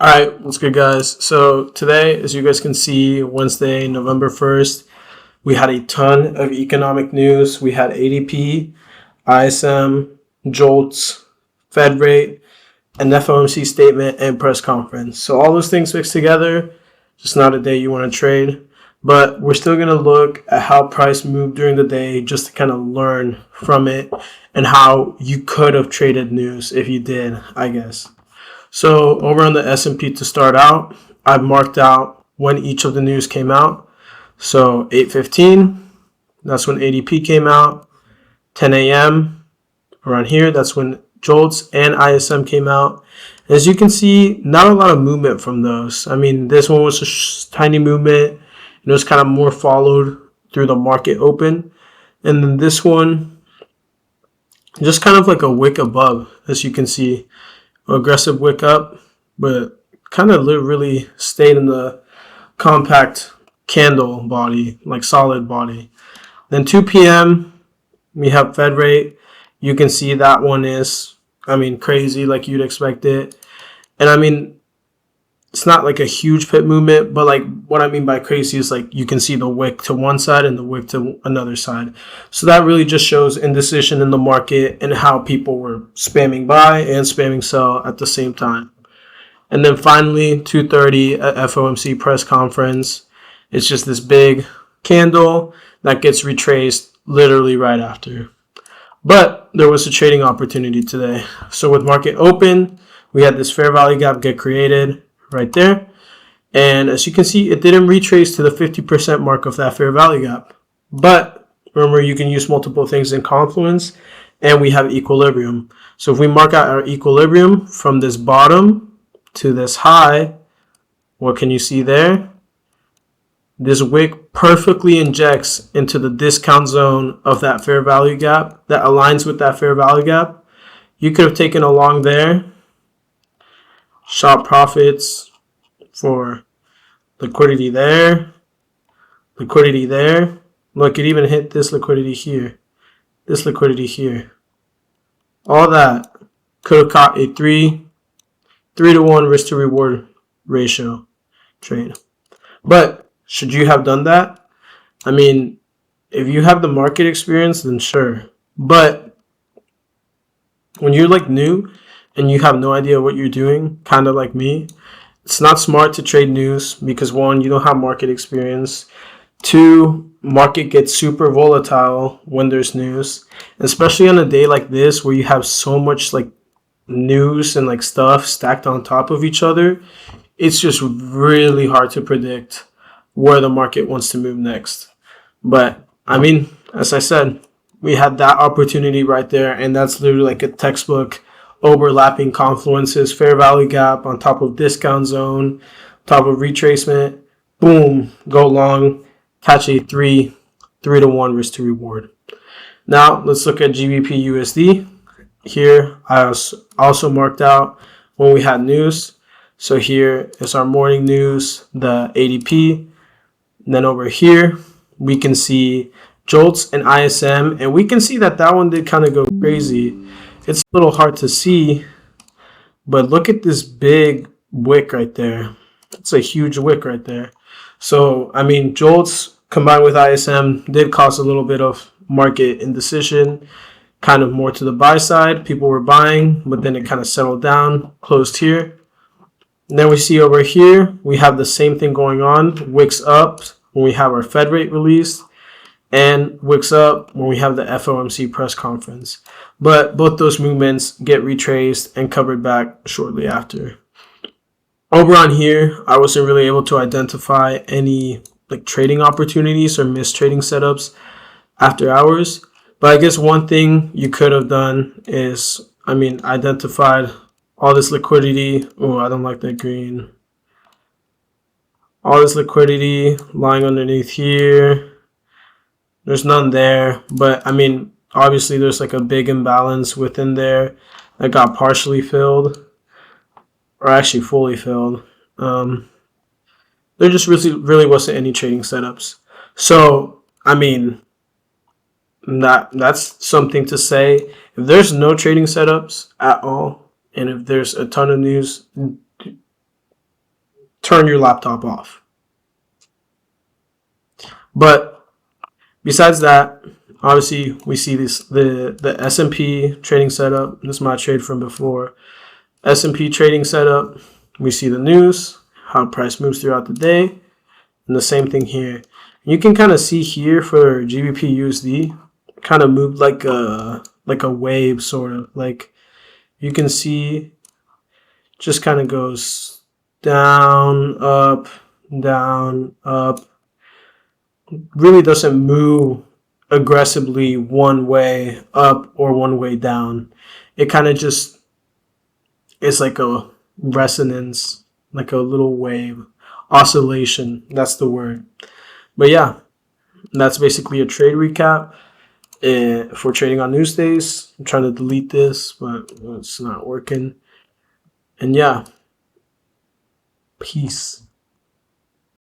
All right, what's good, guys? So today, as you guys can see, Wednesday, November 1st, we had a ton of economic news. We had ADP, ISM, JOLTS, Fed rate, an FOMC statement, and press conference. So all those things mixed together, just not a day you want to trade. But we're still going to look at how price moved during the day just to kind of learn from it and how you could have traded news if you did, I guess. So over on the S&P to start out, I've marked out when each of the news came out. So 8:15, that's when ADP came out. 10 a.m. around here, that's when JOLTS and ISM came out. As you can see, not a lot of movement from those. I mean, this one was a tiny movement. It was kind of more followed through the market open. And then this one, just kind of like a wick above, as you can see. Aggressive wick up, but kind of really stayed in the compact candle body, like solid body. Then 2 p.m. we have Fed rate. You can see that one is, crazy like you'd expect it. And it's not like a huge pit movement, but like what I mean by crazy is like you can see the wick to one side and the wick to another side. So that really just shows indecision in the market and how people were spamming buy and spamming sell at the same time. And then finally, 2:30 at FOMC press conference. It's just this big candle that gets retraced literally right after. But there was a trading opportunity today. So with market open, we had this fair value gap get created right there. And as you can see, it didn't retrace to the 50% mark of that fair value gap. But remember, you can use multiple things in confluence, and we have equilibrium. So if we mark out our equilibrium from this bottom to this high, what can you see there? This wick perfectly injects into the discount zone of that fair value gap that aligns with that fair value gap. You could have taken a long there, shot profits for liquidity there, liquidity there. Look, it even hit this liquidity here, this liquidity here. All that could have caught a 3-to-1 risk to reward ratio trade. But should you have done that? If you have the market experience, then sure. But when you're like new and you have no idea what you're doing, kind of like me, it's not smart to trade news because one, you don't have market experience. Two, market gets super volatile when there's news, especially on a day like this where you have so much like news and like stuff stacked on top of each other. It's just really hard to predict where the market wants to move next. But as I said, we had that opportunity right there, and that's literally like a textbook overlapping confluences, fair value gap on top of discount zone, top of retracement, boom, go long, catch a 3-to-1 risk to reward. Now let's look at GBP USD. Here I also marked out when we had news. So here is our morning news, the ADP. And then over here we can see JOLTS and ISM, and we can see that one did kind of go crazy. It's a little hard to see, but look at this big wick right there. It's a huge wick right there. So, JOLTS combined with ISM did cause a little bit of market indecision, kind of more to the buy side. People were buying, but then it kind of settled down, closed here. And then we see over here, we have the same thing going on. Wicks up when we have our Fed rate released, and wicks up when we have the FOMC press conference. But both those movements get retraced and covered back shortly after. Over on here, I wasn't really able to identify any like trading opportunities or missed trading setups after hours. But I guess one thing you could have done is, identified all this liquidity. Oh, I don't like that green. All this liquidity lying underneath here. There's none there, but obviously there's like a big imbalance within there that got partially filled, or actually fully filled. There just really wasn't any trading setups. So that's something to say. If there's no trading setups at all, and if there's a ton of news, turn your laptop off. But besides that, obviously we see the S&P trading setup. This is my trade from before. S&P trading setup. We see the news, how price moves throughout the day, and the same thing here. You can kind of see here for GBP USD, kind of moved like a wave, sort of. Like you can see, just kind of goes down, up, down, up. Really doesn't move aggressively one way up or one way down. It kind of just is like a resonance, like a little wave, oscillation. That's the word. But yeah, that's basically a trade recap for trading on news days. I'm trying to delete this, but it's not working. And yeah, peace.